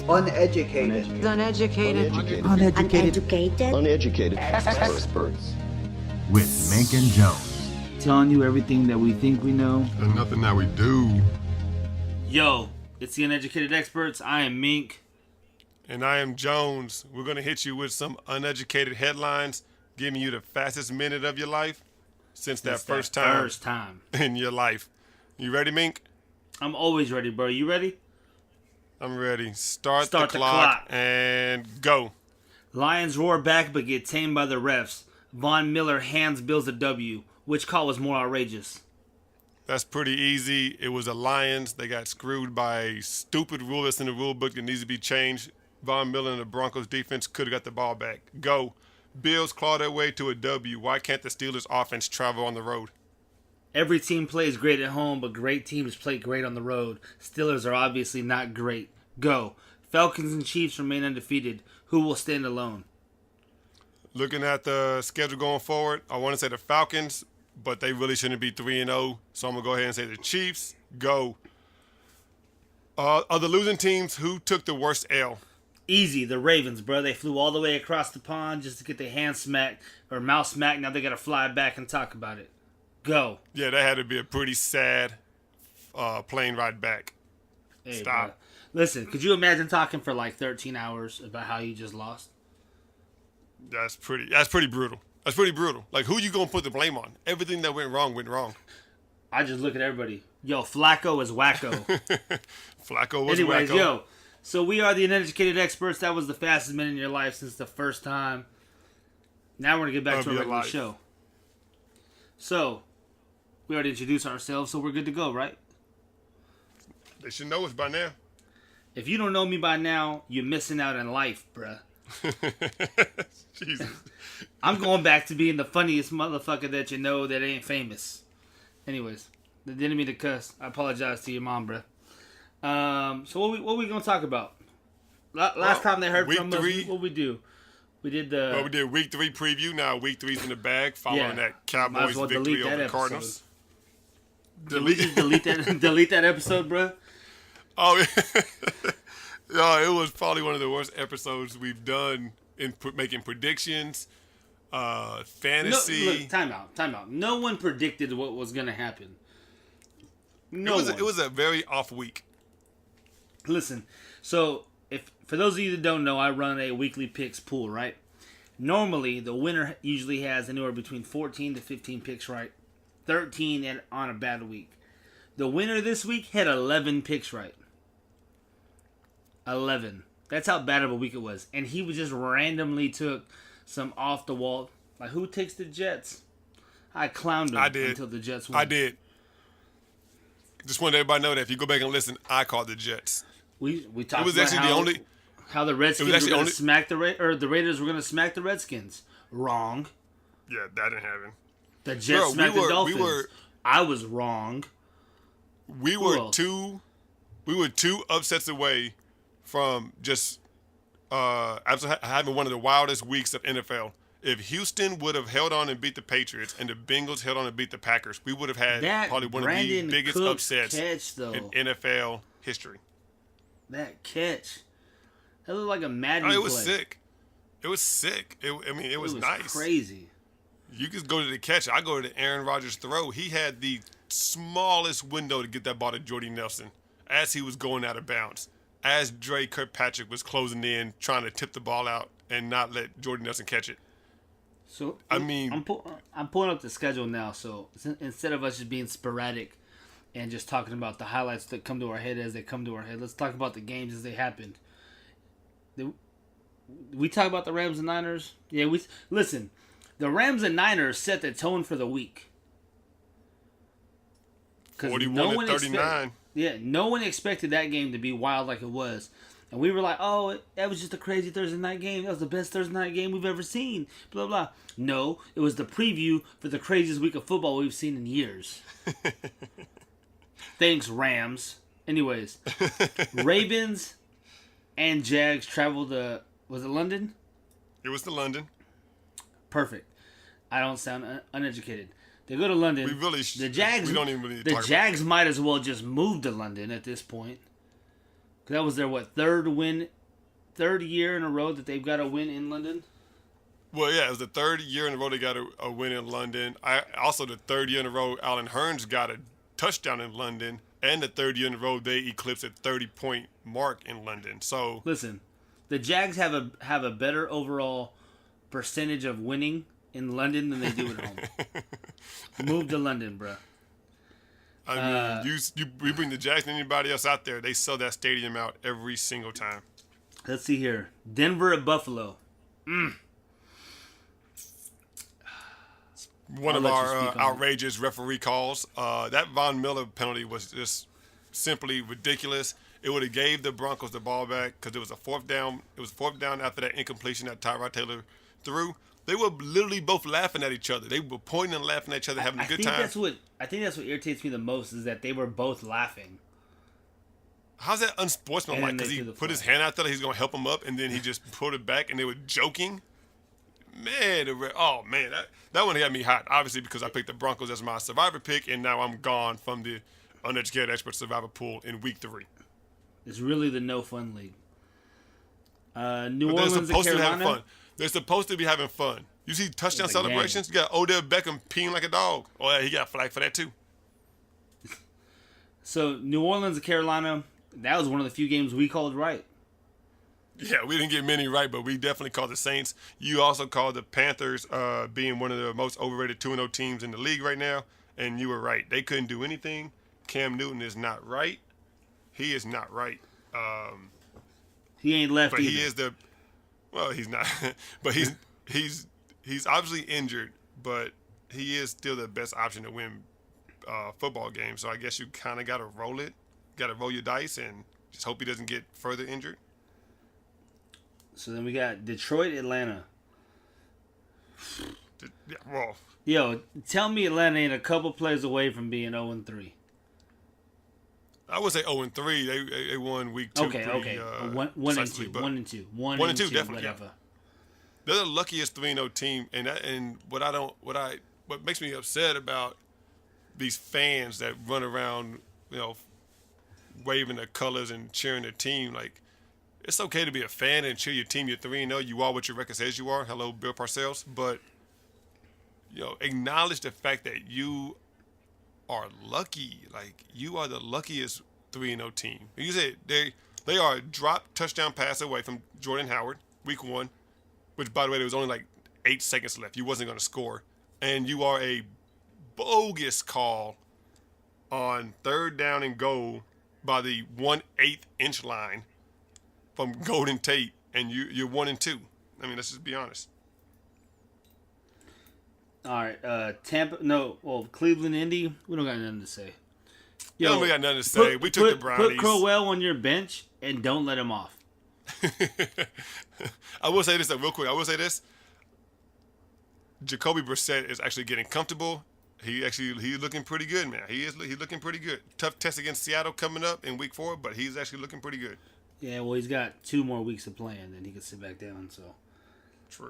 Uneducated. Uneducated experts. With Menk and Jones. Telling you everything that we think we know. And nothing that we do. Yo, it's the Uneducated Experts. I am Mink. And I am Jones. We're going to hit you with some uneducated headlines, giving you the fastest minute of your life since that first time in your life. You ready, Mink? I'm always ready, bro. You ready? I'm ready. Start the clock and go. Lions roar back but get tamed by the refs. Von Miller hands Bills a W. Which call was more outrageous? That's pretty easy. It was the Lions. They got screwed by a stupid rule that's in the rule book that needs to be changed. Von Miller and the Broncos defense could have got the ball back. Go. Bills claw their way to a W. Why can't the Steelers offense travel on the road? Every team plays great at home, but great teams play great on the road. Steelers are obviously not great. Go. Falcons and Chiefs remain undefeated. Who will stand alone? Looking at the schedule going forward, I want to say the Falcons, but they really shouldn't be 3-0. So I'm going to go ahead and say the Chiefs. Go. Of the losing teams, who took the worst L? Easy, the Ravens, bro. They flew all the way across the pond just to get their hand smacked or mouth smacked. Now they got to fly back and talk about it. Go. Yeah, that had to be a pretty sad plane ride back. Hey, Stop. Bro. Listen, could you imagine talking for like 13 hours about how you just lost? That's pretty brutal. That's pretty brutal. Like, who you going to put the blame on? Everything that went wrong. I just look at everybody. Yo, Flacco is wacko. Flacco was Anyways, wacko. yo, so we are the Uneducated Experts. That was the fastest minute in your life since the first time. Now we're going to get back to our regular show. So, we already introduced ourselves, so we're good to go, right? They should know us by now. If you don't know me by now, you're missing out on life, bruh. Jesus. I'm going back to being the funniest motherfucker that you know that ain't famous. Anyways, I didn't mean to cuss. I apologize to your mom, bruh. So what we gonna talk about? Last time they heard from us, what we do? We did we did week 3 preview. Now week 3's in the bag, following that Cowboys victory over the Cardinals. Delete that episode, bruh. Oh, yeah. Yeah, it was probably one of the worst episodes we've done in making predictions, fantasy. Look, time out. No one predicted what was going to happen. It was a very off week. Listen, so for those of you that don't know, I run a weekly picks pool, right? Normally, the winner usually has anywhere between 14 to 15 picks, right? 13 on a bad week. The winner this week had 11 picks right. 11. That's how bad of a week it was. And he just randomly took some off the wall. Like, who takes the Jets? I clowned him until the Jets won. I did. Just wanted everybody to know that if you go back and listen, I called the Jets. We talked about how the Redskins were going to smack the Raiders were going to smack the Redskins. Wrong. Yeah, that didn't happen. The Jets smacked the Dolphins. I was wrong. We were two upsets away from just having one of the wildest weeks of NFL. If Houston would have held on and beat the Patriots and the Bengals held on and beat the Packers, we would have had probably one of the biggest upsets in NFL history. That catch. That looked like a Madden play. It was sick. It was sick. It was nice. Crazy. You could go to the catch. I go to the Aaron Rodgers throw. He had the smallest window to get that ball to Jordy Nelson as he was going out of bounds. As Dre Kirkpatrick was closing in, trying to tip the ball out and not let Jordy Nelson catch it. So I'm pulling up the schedule now. So instead of us just being sporadic and just talking about the highlights that come to our head as they come to our head, let's talk about the games as they happened. We talk about the Rams and Niners. Yeah, listen. The Rams and Niners set the tone for the week. 41-39. No one expected that game to be wild like it was. And we were like, oh, that was just a crazy Thursday night game. That was the best Thursday night game we've ever seen. Blah, blah. No, it was the preview for the craziest week of football we've seen in years. Thanks, Rams. Anyways, Ravens and Jags traveled to, was it London? It was to London. Perfect. I don't sound uneducated. They go to London. The Jags. We don't even really the Jags might as well just move to London at this point. That was their third year in a row that they've got a win in London. Well, yeah, it was the third year in a row they got a win in London. Also the third year in a row Alan Hearns got a touchdown in London, and the third year in a row they eclipsed a 30-point mark in London. So listen, the Jags have a better overall percentage of winning in London than they do at home. Move to London, bro. I mean, we bring the Jags and anybody else out there, they sell that stadium out every single time. Let's see here. Denver at Buffalo. One of our outrageous referee calls. That Von Miller penalty was just simply ridiculous. It would have gave the Broncos the ball back because it was a fourth down. It was fourth down after that incompletion that Tyrod Taylor threw. They were literally both laughing at each other. They were pointing and laughing at each other, having a good time. I think that's what irritates me the most is that they were both laughing. How's that unsportsmanlike? Because he put his hand out there, he's going to help him up, and then he just put it back, and they were joking. Man, that one got me hot. Obviously, because I picked the Broncos as my survivor pick, and now I'm gone from the uneducated expert survivor pool in week 3. It's really the no fun league. New But Orleans and Carolina. They're supposed to be having fun. You see touchdown celebrations? You got Odell Beckham peeing like a dog. Oh, yeah, he got flagged for that too. So, New Orleans and Carolina, that was one of the few games we called right. Yeah, we didn't get many right, but we definitely called the Saints. You also called the Panthers being one of the most overrated 2-0 teams in the league right now, and you were right. They couldn't do anything. Cam Newton is not right. He is not right. He ain't left but either. He is the... Well, he's not. But he's obviously injured, but he is still the best option to win football games. So I guess you kind of got to roll it. Got to roll your dice and just hope he doesn't get further injured. So then we got Detroit, Atlanta. Yeah, well, Yo, tell me Atlanta ain't a couple plays away from being 0-3. I would say 0-3. They won week 2. Okay. 1 and 2. 1 and 2. 1 and 2, definitely. whatever. Yeah. They're the luckiest 3-0 team, and what makes me upset about these fans that run around, waving their colors and cheering their team. Like, it's okay to be a fan and cheer your team. You're 3-0. You are what your record says you are. Hello, Bill Parcells. But acknowledge the fact that you are lucky. Like, you are the luckiest 3-0 team. You said they are a drop touchdown pass away from Jordan Howard, week 1, which, by the way, there was only like 8 seconds left. You wasn't going to score. And you are a bogus call on 3rd down and goal by the 1/8 inch line from Golden Tate, and you're 1-2. I mean, let's just be honest. All right, Cleveland, Indy, we don't got nothing to say. Yo, we got nothing to say. We took the Brownies. Put Crowell on your bench and don't let him off. I will say this real quick. I will say this. Jacoby Brissett is actually getting comfortable. He's looking pretty good, man. He's looking pretty good. Tough test against Seattle coming up in week 4, but he's actually looking pretty good. Yeah, well, he's got 2 more weeks of playing, then he can sit back down. So, true.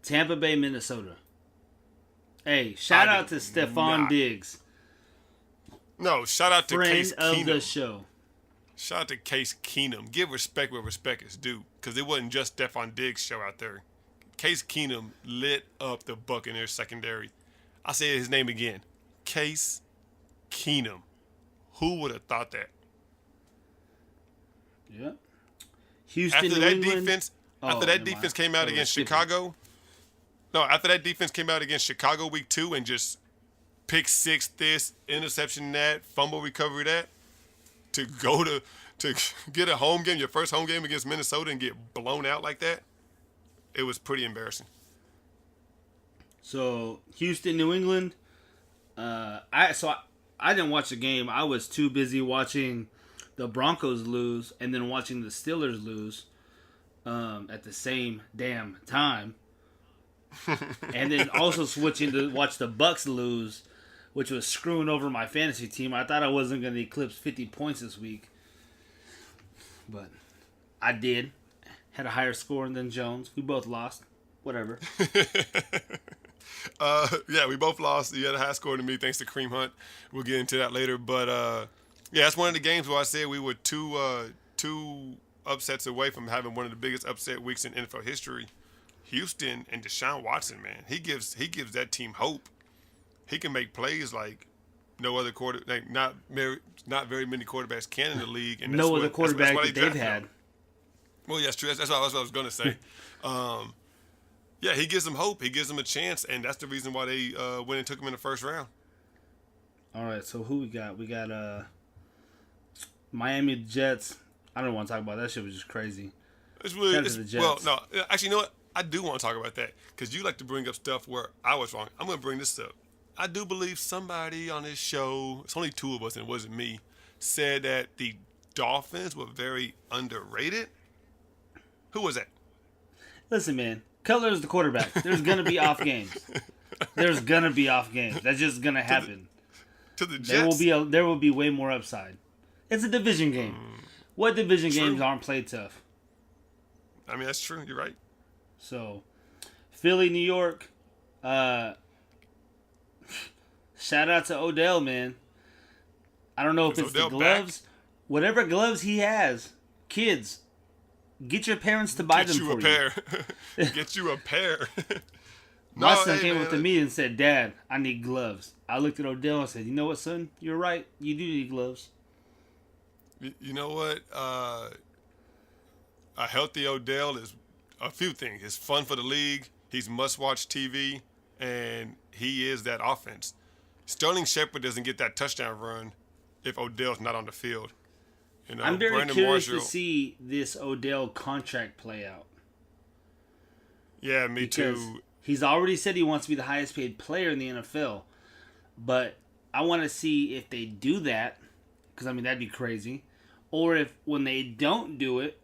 Tampa Bay, Minnesota. Hey, shout out to Stephon Diggs. No, shout out to Case Keenum. Friend of the show. Shout out to Case Keenum. Give respect where respect is due, because it wasn't just Stephon Diggs' show out there. Case Keenum lit up the Buccaneers secondary. I say his name again. Case Keenum. Who would have thought that? Yeah. Houston, after New that England. defense came out against Chicago. No, after that defense came out against Chicago week 2 and just pick 6 this, interception that, fumble recovery that, to go to get a home game, your first home game against Minnesota, and get blown out like that, it was pretty embarrassing. So Houston, New England. I didn't watch the game. I was too busy watching the Broncos lose and then watching the Steelers lose at the same damn time. And then also switching to watch the Bucks lose, which was screwing over my fantasy team. I thought I wasn't going to eclipse 50 points this week, but I did. Had a higher score than Jones. We both lost. Whatever. Yeah, we both lost. You had a high score to me thanks to Kareem Hunt. We'll get into that later. But yeah, that's one of the games where I said we were too two upsets away from having one of the biggest upset weeks in NFL history. Houston and Deshaun Watson, man, he gives that team hope. He can make plays like no other not very many quarterbacks can in the league. And no other quarterback that they've had. Well, yes, true. That's what I was going to say. Yeah, he gives them hope. He gives them a chance, and that's the reason why they went and took him in the first round. All right, so who we got? We got Miami Jets. I don't want to talk about that. Shit was just crazy. It's really well, no, actually, you know what? I do want to talk about that because you like to bring up stuff where I was wrong. I'm going to bring this up. I do believe somebody on this show, it's only two of us and it wasn't me, said that the Dolphins were very underrated. Who was that? Listen, man. Cutler is the quarterback. There's going to be off games. There's going to be off games. That's just going to happen. To the Jets? There will be way more upside. It's a division game. What division games aren't played tough? I mean, that's true. You're right. So, Philly, New York. Shout out to Odell, man. I don't know if it's the gloves. Back? Whatever gloves he has. Kids, get your parents to buy them for you. Get you a pair. My son came up to me and said, "Dad, I need gloves." I looked at Odell and said, "You know what, son? You're right. You do need gloves." You know what? A healthy Odell is a few things. It's fun for the league. He's must-watch TV, and he is that offense. Sterling Shepard doesn't get that touchdown run if Odell's not on the field. You know, I'm very curious to see this Odell contract play out. Yeah, me too. He's already said he wants to be the highest paid player in the NFL, but I want to see if they do that, because I mean that'd be crazy, or if when they don't do it,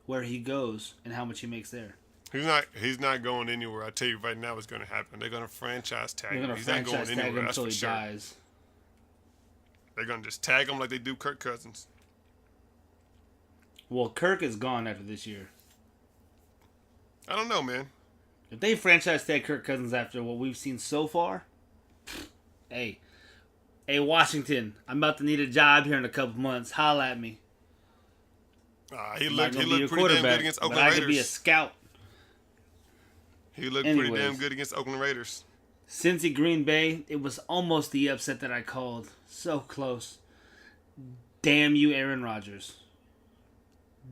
where he goes and how much he makes there. He's not going anywhere. I tell you right now what's going to happen. They're going to franchise tag him. He's not going anywhere. That's for sure. Dies. They're going to just tag him like they do Kirk Cousins. Well, Kirk is gone after this year. I don't know, man. If they franchise tag Kirk Cousins after what we've seen so far, hey, Washington, I'm about to need a job here in a couple months. Holla at me. He looked pretty damn good against Oakland Raiders. I could be a scout. He looked pretty damn good against Oakland Raiders. Cincy Green Bay, it was almost the upset that I called. So close. Damn you, Aaron Rodgers.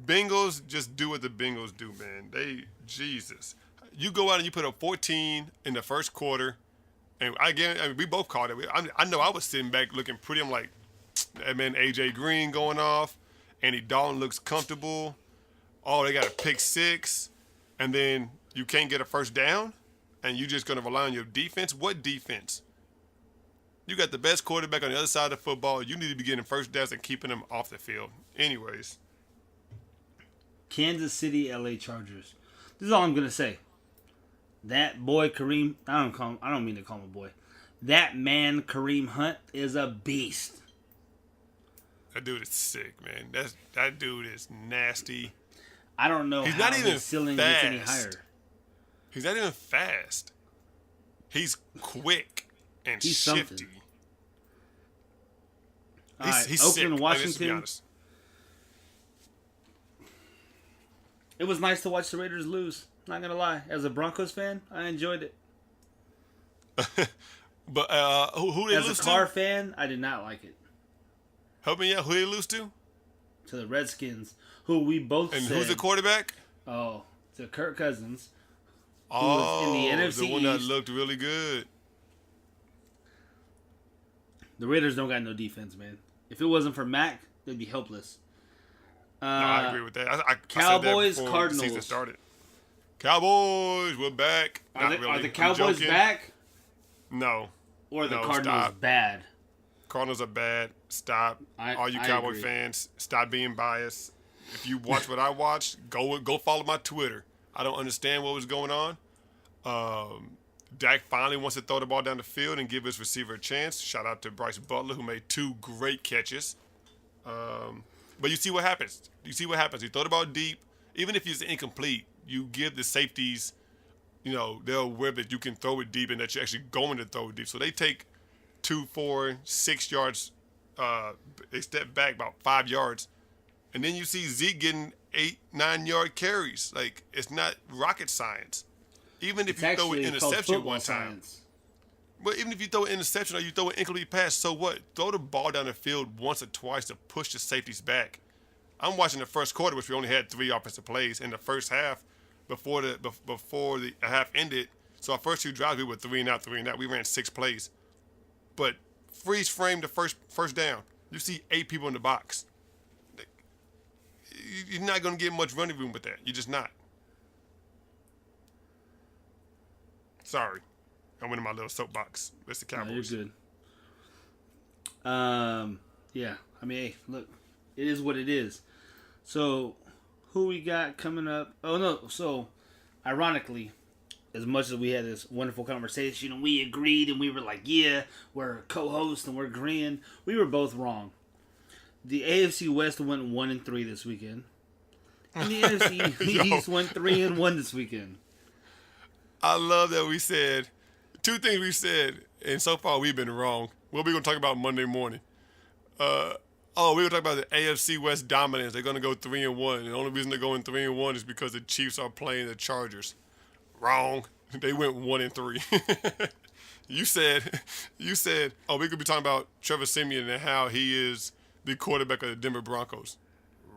Bengals just do what the Bengals do, man. Jesus. You go out and you put up 14 in the first quarter, and we both called it. I know I was sitting back looking pretty. I'm like, that man AJ Green going off. Andy Dalton looks comfortable. Oh, they got a pick six, and then you can't get a first down, and you're just going to rely on your defense? What defense? You got the best quarterback on the other side of the football. You need to be getting first downs and keeping them off the field. Anyways. Kansas City, LA Chargers. This is all I'm going to say. That boy Kareem, I don't mean to call him a boy. That man Kareem Hunt is a beast. That dude is sick, man. That dude is nasty. I don't know how his ceiling gets any higher. He's not even fast. He's quick and he's shifty. Something. He's Oakland, sick. Washington. It was nice to watch the Raiders lose. Not gonna lie. As a Broncos fan, I enjoyed it. But who they lose to? As a Carr fan, I did not like it. Help me out. Who they lose to? To the Redskins, who we both and said. Who's the quarterback? Oh, to Kirk Cousins. Oh, in the NFC the one that East. looked really good. The Raiders don't got no defense, man. If it wasn't for Mac, they'd be helpless. No, I agree with that. I Cowboys, said that Cardinals. The season started. Cowboys, we're back. Are the Cowboys back? No. Or are the Cardinals bad? Cardinals are bad. Stop. All you Cowboy fans, stop being biased. If you watch what I watched, go follow my Twitter. I don't understand what was going on. Dak finally wants to throw the ball down the field and give his receiver a chance. Shout out to Bryce Butler, who made 2 great catches. But you see what happens. You throw the ball deep. Even if it's incomplete, you give the safeties, they're aware that you can throw it deep and that you're actually going to throw it deep. So they take 2, 4, 6 yards. They step back about 5 yards And then you see Zeke getting 8-9 yard carries. Like, it's not rocket science. Even if you throw an interception one time. But even if you throw an interception or you throw an incomplete pass, so what? Throw the ball down the field once or twice to push the safeties back. I'm watching the first quarter, which we only had 3 offensive plays in the first half before the half ended. So our first 2 drives, we were 3 and out, 3 and out. We ran 6 plays. But freeze frame the first down. You see 8 people in the box. You're not going to get much running room with that. You're just not. Sorry. I went in my little soapbox. It's the Cowboys. No, you're good. Yeah. I mean, hey, look. It is what it is. So, who we got coming up? Oh, no. So, ironically, as much as we had this wonderful conversation and we agreed and we were like, yeah, we're co-hosts and we're agreeing, we were both wrong. The AFC West went 1-3 this weekend. And the NFC East went 3-1 this weekend. I love that we said 2 things we said, and so far we've been wrong. What are we going to talk about Monday morning? We were talking about the AFC West dominance. They're going to go 3-1. And the only reason they're going 3-1 is because the Chiefs are playing the Chargers. Wrong. They went 1-3. You said, we could be talking about Trevor Siemian and how he is the quarterback of the Denver Broncos.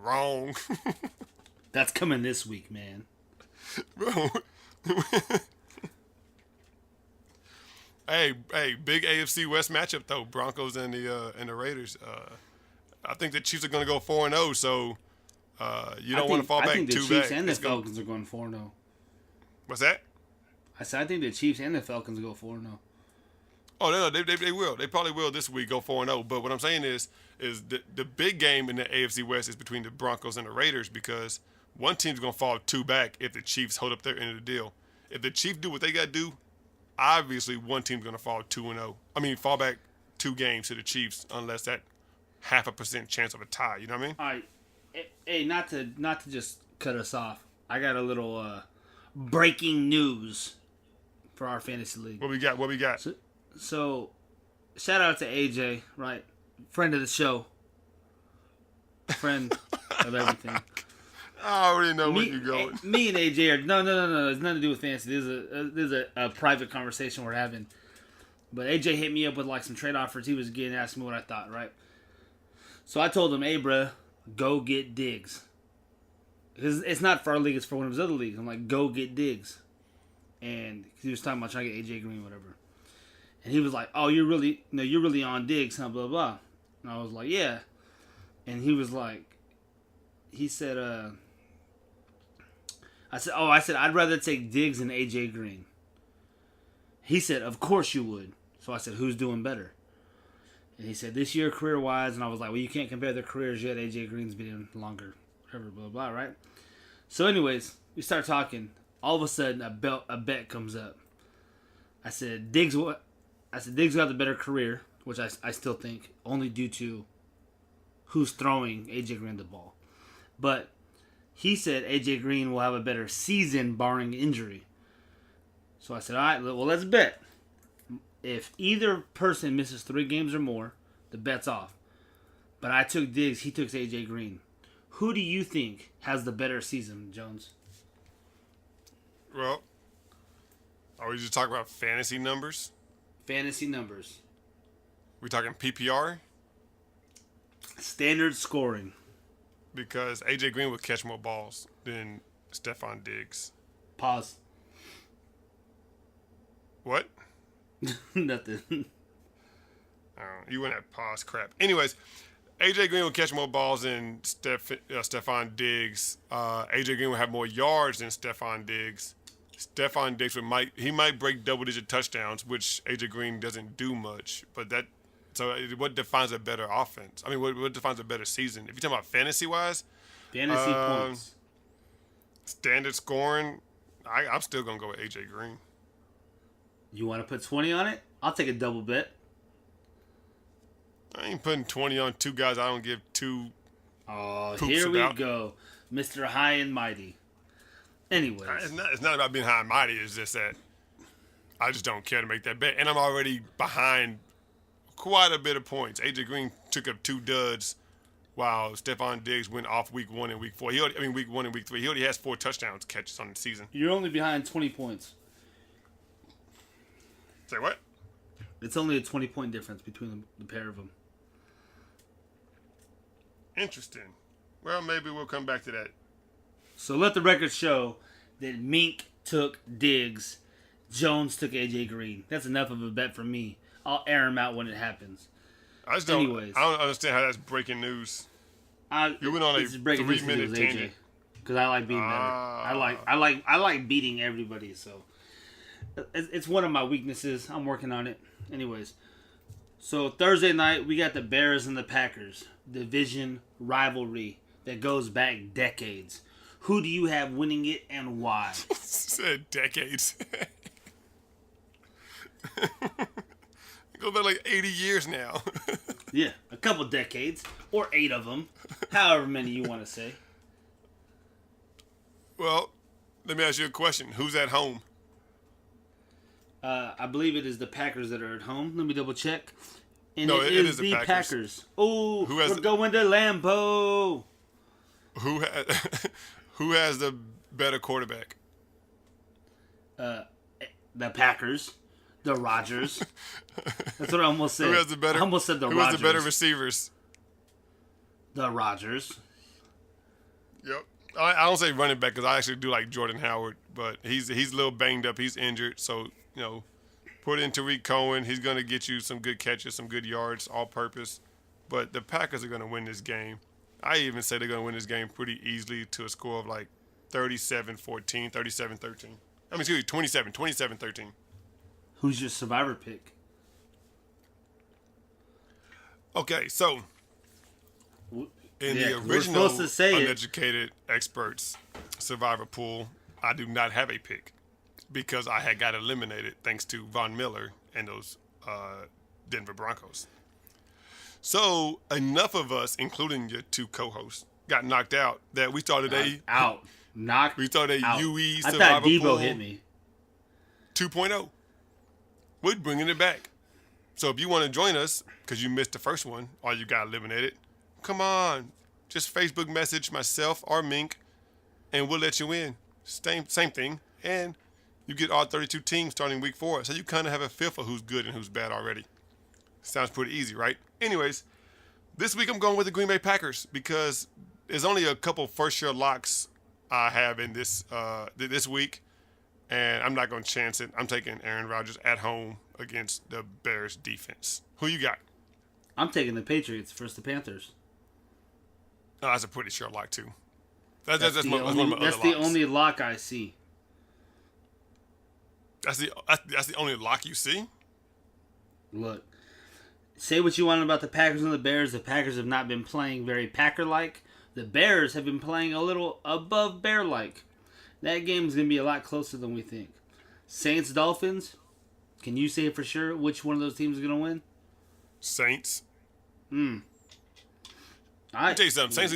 Wrong. That's coming this week, man. Bro. Hey, big AFC West matchup though. Broncos and the Raiders. I think the Chiefs are going to go 4-0, so you don't want to fall back too bad. I think the Chiefs and the Falcons are going 4-0. What's that? I said I think the Chiefs and the Falcons go 4-0. Oh no, they will. They probably will this week go 4-0. But what I'm saying is the big game in the AFC West is between the Broncos and the Raiders because one team's going to fall 2 back if the Chiefs hold up their end of the deal. If the Chiefs do what they got to do, obviously one team's going to fall 2-0. I mean, fall back 2 games to the Chiefs unless that 0.5% chance of a tie. You know what I mean? All right. Hey, not to just cut us off. I got a little breaking news for our fantasy league. What we got? So shout out to AJ, right? Friend of the show. Friend of everything. I already know where you're going. Me and AJ are no. It's nothing to do with fantasy. This is a private conversation we're having. But AJ hit me up with like some trade offers he was getting, asking me what I thought, right? So I told him, hey, bruh, go get Diggs. It's not for our league, it's for one of his other leagues. I'm like, go get Diggs. And he was talking about trying to get AJ Green, whatever. And he was like, oh, you're really on Diggs, huh, blah, blah. And I was like, yeah. And he was like, he said, I said, I'd rather take Diggs than AJ Green. He said, of course you would. So I said, who's doing better? And he said, this year career-wise. And I was like, well, you can't compare their careers yet. AJ Green's been in longer. Whatever, blah, blah, right? So anyways, we start talking. All of a sudden, a bet comes up. I said, Diggs got the better career, which I still think, only due to who's throwing AJ Green the ball. But he said AJ Green will have a better season barring injury. So I said, all right, well, let's bet. If either person misses 3 games or more, the bet's off. But I took Diggs, he took AJ Green. Who do you think has the better season, Jones? Well, are we just talking about fantasy numbers? Fantasy numbers. We talking PPR? Standard scoring. Because AJ Green would catch more balls than Stephon Diggs. Pause. What? Nothing. You went at pause crap. Anyways, AJ Green will catch more balls than Stephon Diggs. AJ Green will have more yards than Stephon Diggs. Stephon Diggs might break double-digit touchdowns, which AJ Green doesn't do much. But what defines a better offense? I mean, what defines a better season? If you're talking about fantasy-wise, fantasy points, standard scoring, I'm still gonna go with AJ Green. You want to put 20 on it? I'll take a double bet. I ain't putting 20 on 2 guys I don't give 2. Oh, here we go, Mr. High and Mighty. Anyways, it's not about being high and mighty. It's just that I just don't care to make that bet, and I'm already behind quite a bit of points. AJ Green took up 2 duds while Stephon Diggs went off week 1 and week 4. Week 1 and week 3. He already has 4 touchdowns catches on the season. You're only behind 20 points. Say what? It's only a 20-point difference between the pair of them. Interesting. Well, maybe we'll come back to that. So let the record show that Menk took Diggs, Jones took AJ Green. That's enough of a bet for me. I'll air him out when it happens. I don't understand how that's breaking news. You went on a 3-minute tangent. Because I like being better. I like beating everybody. So it's one of my weaknesses. I'm working on it. Anyways, so Thursday night we got the Bears and the Packers division rivalry that goes back decades. Who do you have winning it and why? Said decades. It goes back like 80 years now. Yeah, a couple decades or 8 of them, however many you want to say. Well, let me ask you a question. Who's at home? I believe it is the Packers that are at home. Let me double check. And No, it is the Packers. Oh, we're going to Lambeau. Who has the better quarterback? The Packers. The Rodgers. That's what I almost said. Who has the better? I almost said the Who Rodgers. has the better receivers? The Rodgers. Yep. I don't say running back because I actually do like Jordan Howard, but he's a little banged up. He's injured, so put in Tariq Cohen. He's going to get you some good catches, some good yards, all purpose. But the Packers are going to win this game. I even say they're going to win this game pretty easily to a score of like 37-14, 37-13. 27-13. Who's your survivor pick? Okay, so in the we're original supposed to say Uneducated Experts survivor pool, I do not have a pick because I had got eliminated thanks to Von Miller and those Denver Broncos. So enough of us, including your 2 co-hosts, got knocked out that we started We started a UE I survivor thought Debo pool hit me. 2.0. We're bringing it back. So if you want to join us because you missed the first one or you got eliminated, come on. Just Facebook message myself or Menk and we'll let you in. Same thing. And you get all 32 teams starting week 4. So you kind of have a feel for who's good and who's bad already. Sounds pretty easy, right? Anyways, this week I'm going with the Green Bay Packers because there's only a couple first-year locks I have in this week. And I'm not going to chance it. I'm taking Aaron Rodgers at home against the Bears defense. Who you got? I'm taking the Patriots versus the Panthers. Oh, that's a pretty sure lock, too. That's one of my other locks. That's the only lock I see. That's the only lock you see? Look, say what you want about the Packers and the Bears. The Packers have not been playing very Packer-like. The Bears have been playing a little above Bear-like. That game is going to be a lot closer than we think. Saints-Dolphins, can you say for sure which one of those teams is going to win? Saints. Let me tell you something. Saints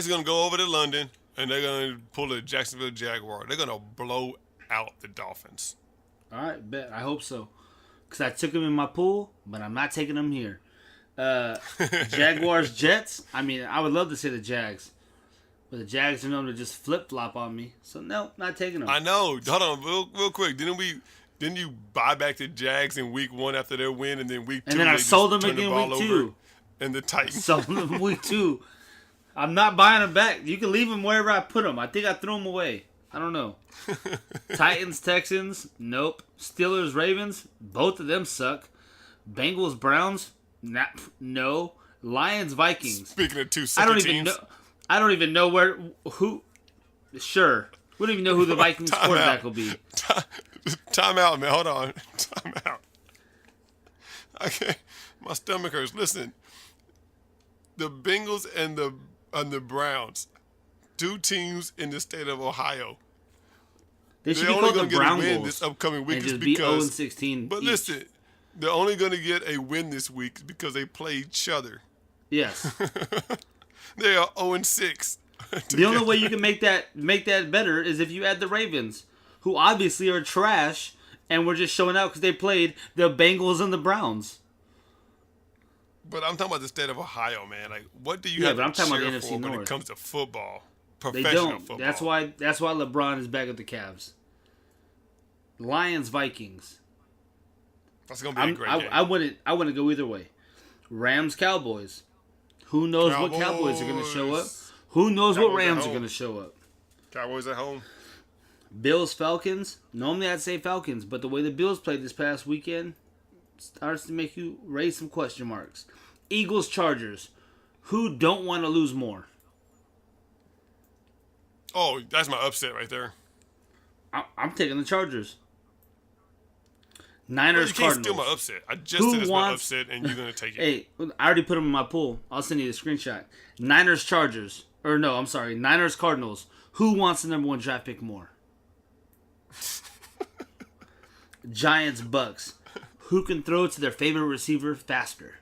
are gonna go over to London and they're gonna pull a Jacksonville Jaguar. They're gonna blow out the Dolphins. All right, bet. I hope so. Because I took them in my pool, but I'm not taking them here. Jaguars, Jets. I mean, I would love to say the Jags. But the Jags are known to just flip-flop on me. So, no, not taking them. I know. Hold on, real quick. Didn't you buy back the Jags in week 1 after their win, and then week 2 and then I sold them again week 2. And the Titans. Sold them week 2. I'm not buying them back. You can leave them wherever I put them. I think I threw them away. I don't know. Titans, Texans, nope. Steelers, Ravens, both of them suck. Bengals, Browns, no. Lions, Vikings. Speaking of 2 sucky teams. I don't even know who. Sure. We don't even know who the Vikings quarterback will be. Time out, man. Hold on. Time out. Okay. My stomach hurts. Listen. The Bengals and the Browns, 2 teams in the state of Ohio. They should they're be only called the going to get a Brown win Bulls this upcoming week and is just be because 0-16 But each. listen, they're only going to get a win this week because they play each other. Yes. They are 0-6. The only way you can make that better is if you add the Ravens, who obviously are trash, and we're just showing out because they played the Bengals and the Browns. But I'm talking about the state of Ohio, man. Like, what do you Yeah, have but to I'm talking about cheer the NFC for when North. it comes to football? They Professional don't. football. That's why LeBron is back at the Cavs. Lions Vikings. That's gonna be a great game. I wouldn't go either way. Rams Cowboys. Who knows what Cowboys are going to show up? Who knows what Cowboys at Rams are home. going to show up? Cowboys at home. Bills Falcons. Normally I'd say Falcons, but the way the Bills played this past weekend starts to make you raise some question marks. Eagles Chargers. Who don't want to lose more? Oh, that's my upset right there. I'm taking the Chargers. Well, Niners you can't Cardinals. steal my upset. I just Who said it's my wants- upset, and you're gonna take it. Hey, I already put them in my pool. I'll send you the screenshot. Niners Chargers. Or no, I'm sorry. Niners Cardinals. Who wants the number 1 draft pick more? Giants Bucks. Who can throw to their favorite receiver faster?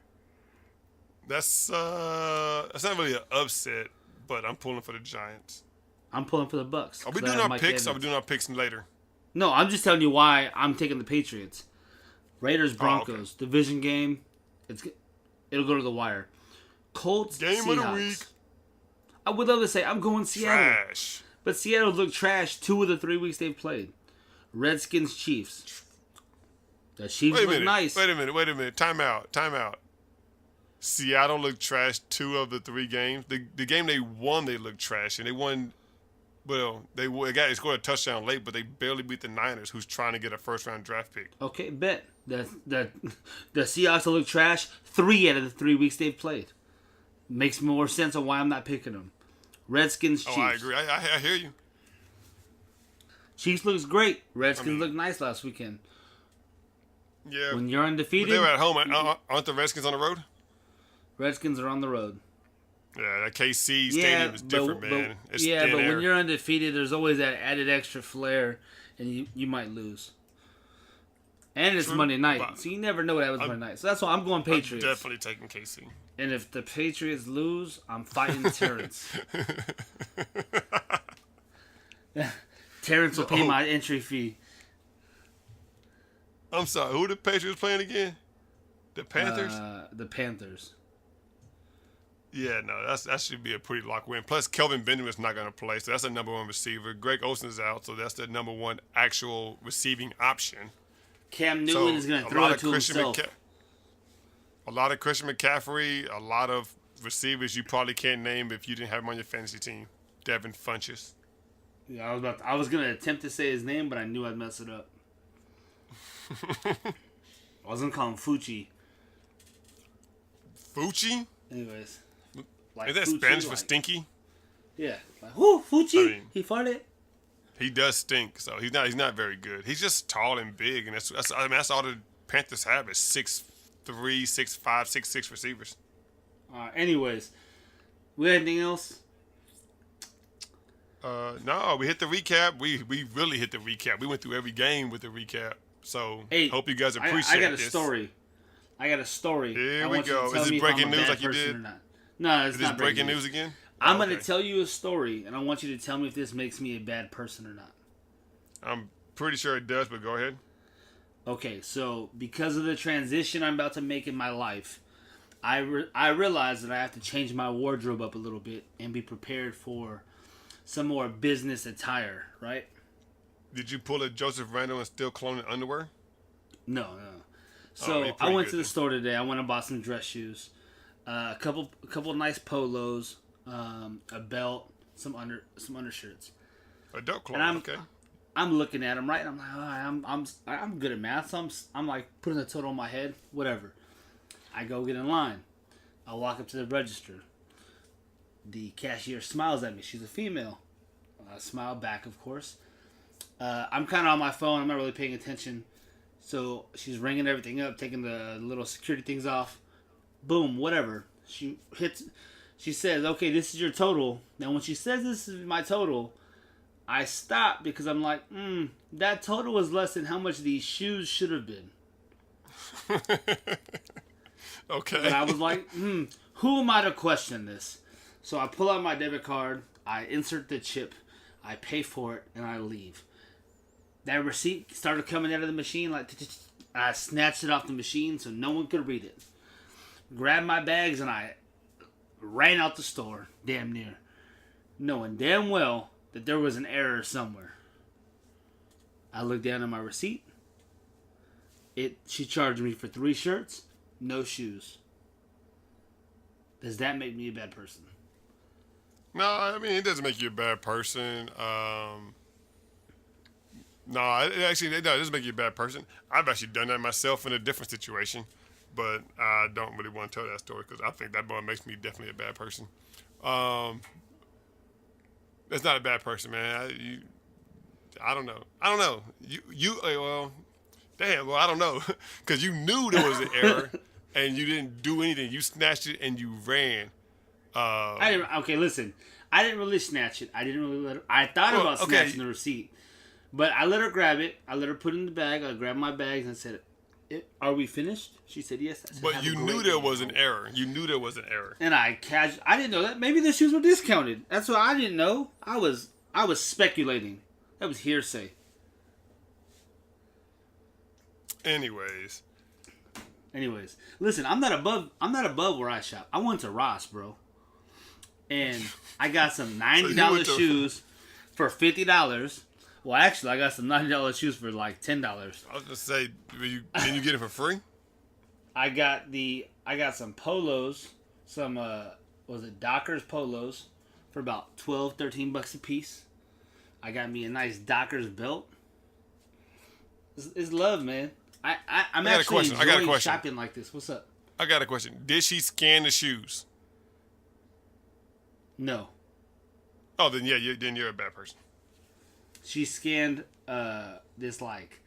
That's not really an upset, but I'm pulling for the Giants. I'm pulling for the Bucks. Are we 'cause I doing have our Mike picks? Or are we Evans. doing our picks later? No, I'm just telling you why I'm taking the Patriots. Raiders Broncos. Oh, okay. Division game. It'll go to the wire. Colts Game Seahawks. of the week. I would love to say I'm going Seattle. Trash. But Seattle looked trash 2 of the 3 weeks they've played. Redskins Chiefs. The Chiefs Wait a look minute. nice. Wait a minute. Time out. Seattle looked trash 2 of the 3 games. The game they won, they looked trash, and they won. Well, they scored a touchdown late, but they barely beat the Niners, who's trying to get a first-round draft pick. Okay, bet. The Seahawks will look trash 3 out of the 3 weeks they've played. Makes more sense on why I'm not picking them. Redskins Chiefs. Oh, I agree. I hear you. Chiefs looks great. Redskins looked nice last weekend. Yeah. When you're But undefeated, they were at home. Aren't the Redskins on the road? Redskins are on the road. Yeah, that KC stadium is different, man. It's thin but air. when you're undefeated, there's always that added extra flair, and you might lose. And it's True, Monday night, but so you never know what happens Monday night. So that's why I'm going Patriots. I'm definitely taking KC. And if the Patriots lose, I'm fighting Terrence. Terrence will pay my entry fee. I'm sorry. Who the Patriots playing again? The Panthers? The Panthers. Yeah, no, that should be a pretty lock win. Plus, Kelvin Benjamin's not going to play, so that's the number 1 receiver. Greg Olsen's out, so that's the number 1 actual receiving option. Cam Newton is going to throw it to himself. A lot of Christian McCaffrey, a lot of receivers you probably can't name if you didn't have him on your fantasy team. Devin Funchess. Yeah, I was going to attempt to say his name, but I knew I'd mess it up. I was going to call him Fucci. Fucci? Anyways. Is that Fucci, Spanish for stinky? Yeah. Like, whoo, Fucci. I mean- He farted. He does stink, so he's not very good. He's just tall and big, and that's all the Panthers have is 6'3", 6'5", 6'6" receivers. Anyways. We have anything else? No, we hit the recap. We really hit the recap. We went through every game with the recap. So Hey, hope you guys appreciate I got a this. story. Here I we want you to go. tell Is me it if I'm breaking a news bad like you person did? or not. No, it's Is not this breaking news again? I'm Okay. going to tell you a story, and I want you to tell me if this makes me a bad person or not. I'm pretty sure it does, but go ahead. Okay, so because of the transition I'm about to make in my life, I realize that I have to change my wardrobe up a little bit and be prepared for some more business attire, right? Did you pull a Joseph Randall and still cloning underwear? No. Oh, So you're I pretty went good to the then. store today. I went and bought some dress shoes, a couple nice polos, a belt, some undershirts. Adult And clothing, okay. I'm looking at them, right? And I'm like, I'm good at math. So I'm like putting the total on my head, whatever. I go get in line. I walk up to the register. The cashier smiles at me. She's a female. I smile back, of course. I'm kind of on my phone. I'm not really paying attention. So she's ringing everything up, taking the little security things off. Boom, whatever. She says, okay, this is your total. Now, when she says this is my total, I stop because I'm like, that total is less than how much these shoes should have been. Okay. And I was like, who am I to question this? So I pull out my debit card, I insert the chip, I pay for it, and I leave. That receipt started coming out of the machine, like I snatched it off the machine so no one could read it. grabbed my bags, and I ran out the store, damn near, knowing damn well that there was an error somewhere. I looked down at my receipt. She charged me for 3 shirts, no shoes. Does that make me a bad person? No, I mean, it doesn't make you a bad person. No, it doesn't make you a bad person. I've actually done that myself in a different situation, but I don't really want to tell that story because I think that boy makes me definitely a bad person. That's not a bad person, man. I don't know. Well, damn. Well, I don't know, because you knew there was an error and you didn't do anything. You snatched it and you ran. Okay, listen. I didn't really snatch it. I didn't really let her. I thought about snatching the receipt, but I let her grab it. I let her put it in the bag. I grabbed my bags and said, "Are we finished?" She said, "Yes." I said, but you knew there was an error. You knew there was an error. And I didn't know that. Maybe the shoes were discounted. That's what I didn't know. I was speculating. That was hearsay. Anyways, listen. I'm not above where I shop. I went to Ross, bro, and I got some $90 shoes for $50. Well, actually, I got some $90 shoes for like $10. I was gonna say, can you get it for free? I got some polos, some Dockers polos for about $12-13 a piece. I got me a nice Dockers belt. It's love, man. I'm actually enjoying shopping like this. What's up? I got a question. Did she scan the shoes? No. Oh, then yeah, you're a bad person. She scanned this like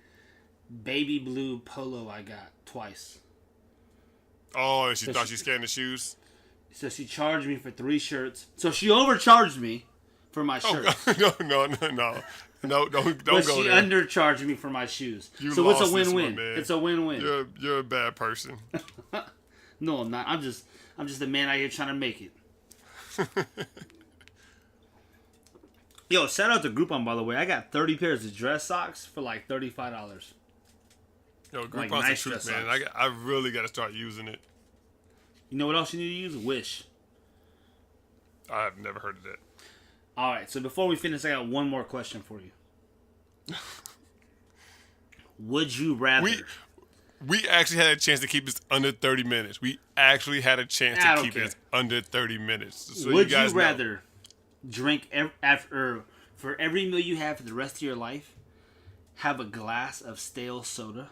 baby blue polo I got twice. Oh, and she thought she scanned the shoes? So she charged me for 3 shirts. So she overcharged me for my shirt. No, don't go but she there. undercharged me for my shoes. You so lost it's a this win-win. one, man. It's a win-win. You're a bad person. No, I'm not. I'm just a man out here trying to make it. Yo, shout out to Groupon, by the way. I got 30 pairs of dress socks for like $35. Yo, Groupon's Like the nice truth, dress man. socks. I really got to start using it. You know what else you need to use? Wish. I've never heard of that. All right, so before we finish, I got one more question for you. Would you rather... We actually had a chance to keep this under 30 minutes. We actually had a chance to keep it under 30 minutes. So Would you rather drink for every meal you have for the rest of your life, have a glass of stale soda?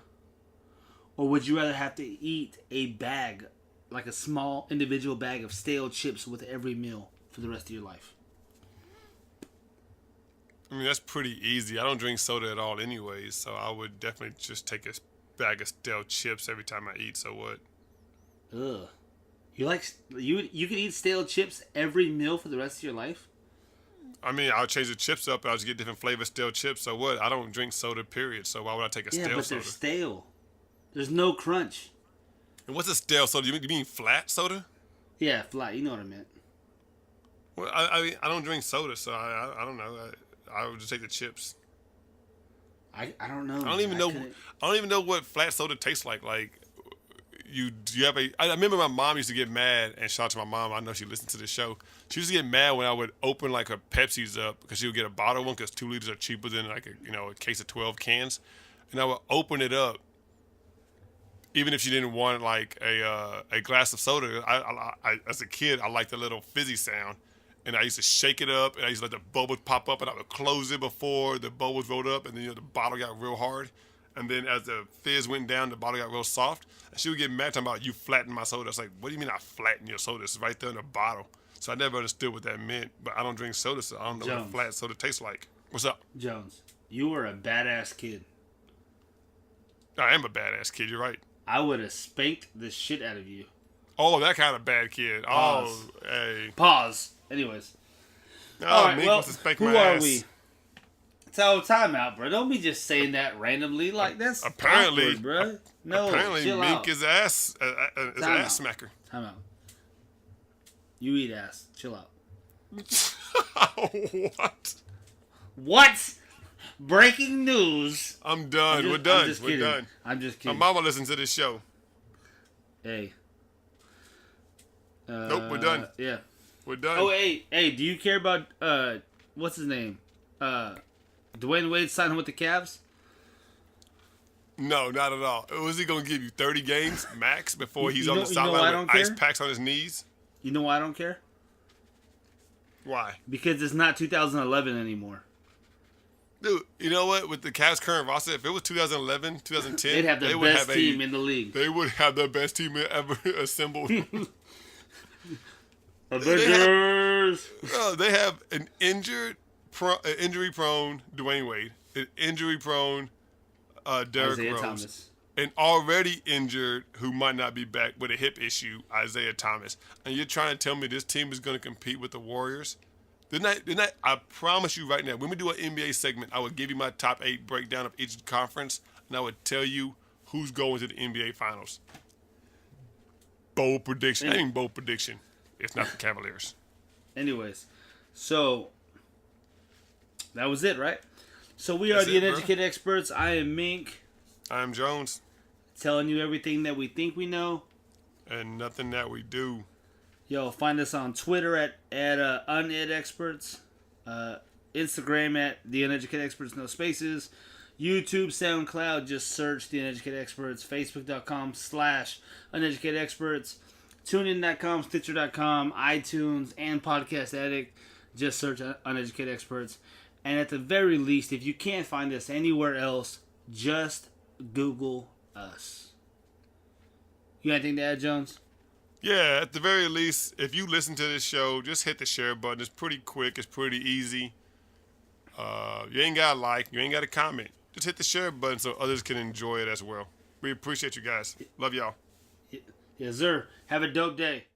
Or would you rather have to eat a bag, like a small individual bag of stale chips with every meal for the rest of your life? I mean, that's pretty easy. I don't drink soda at all anyways, so I would definitely just take a bag of stale chips every time I eat. So what? Ugh. You can eat stale chips every meal for the rest of your life? I mean, I'll change the chips up. I'll just get different flavor stale chips. So what? I don't drink soda, period. So why would I take a stale soda? Yeah, but they're stale. There's no crunch. And what's a stale soda? You mean flat soda? Yeah, flat. You know what I meant. Well, I don't drink soda, so I don't know. I would just take the chips. I don't know. I don't even know what flat soda tastes like. Like, you have a. I remember my mom used to get mad, and shout out to my mom. I know she listened to the show. She used to get mad when I would open like her Pepsis up because she would get a bottle one because 2 liters are cheaper than like a case of 12 cans, and I would open it up. Even if she didn't want like a glass of soda, I as a kid I liked the little fizzy sound. And I used to shake it up, and I used to let the bubbles pop up, and I would close it before the bubbles rolled up, and then the bottle got real hard. And then as the fizz went down, the bottle got real soft. And she would get mad talking about, you flattened my soda. I was like, what do you mean I flattened your soda? It's right there in the bottle. So I never understood what that meant. But I don't drink soda, so I don't know what a flat soda tastes like. What's up? Jones, you were a badass kid. I am a badass kid, you're right. I would have spanked the shit out of you. Oh, that kind of bad kid. Pause. Oh, hey. Pause. Anyways. Oh, all right, Menk well, wants to spank who my are ass. we? So, time out, bro. Don't be just saying that randomly. Like, that's apparently, awkward, bro. No, apparently chill Menk out. is an ass smacker. Time out. You eat ass. Chill out. What? What? Breaking news. I'm done. We're done. We're done. I'm just kidding. My mama listens to this show. Hey. Nope, we're done. Yeah. We're done. Oh, hey, do you care about what's his name? Dwayne Wade signing with the Cavs? No, not at all. Was he going to give you 30 games max before he's You on know- the you know why I sideline don't with ice care? packs on his knees? You know why I don't care? Why? Because it's not 2011 anymore. Dude, you know what? With the Cavs' current roster, if it was 2011, 2010, They'd have the would best have team in the league. They would have the best team ever assembled. Avengers. They have an injury-prone Dwayne Wade, an injury-prone Derrick Isaiah Rose, Thomas. an already injured who might not be back with a hip issue, Isaiah Thomas. And you're trying to tell me this team is going to compete with the Warriors? I promise you right now, when we do an NBA segment, I would give you my top 8 breakdown of each conference, and I would tell you who's going to the NBA Finals. Bold prediction. Ain't bold prediction. It's not the Cavaliers. Anyways, so that was it, right? So we are That's the it, bro. Uneducated Experts. I am Mink, I'm Jones, telling you everything that we think we know. and nothing that we do. Yo, find us on Twitter at UnedExperts, Instagram at the Uneducated Experts, no spaces, YouTube, SoundCloud, just search the Uneducated Experts, Facebook.com/Uneducated Experts, TuneIn.com, Stitcher.com, iTunes, and Podcast Addict. Just search Uneducated Experts. And at the very least, if you can't find us anywhere else, just Google us. You got anything to add, Jones? Yeah, at the very least, if you listen to this show, just hit the share button. It's pretty quick. It's pretty easy. You ain't got to like. You ain't got to comment. Just hit the share button so others can enjoy it as well. We appreciate you guys. Love y'all. Yes, sir. Have a dope day.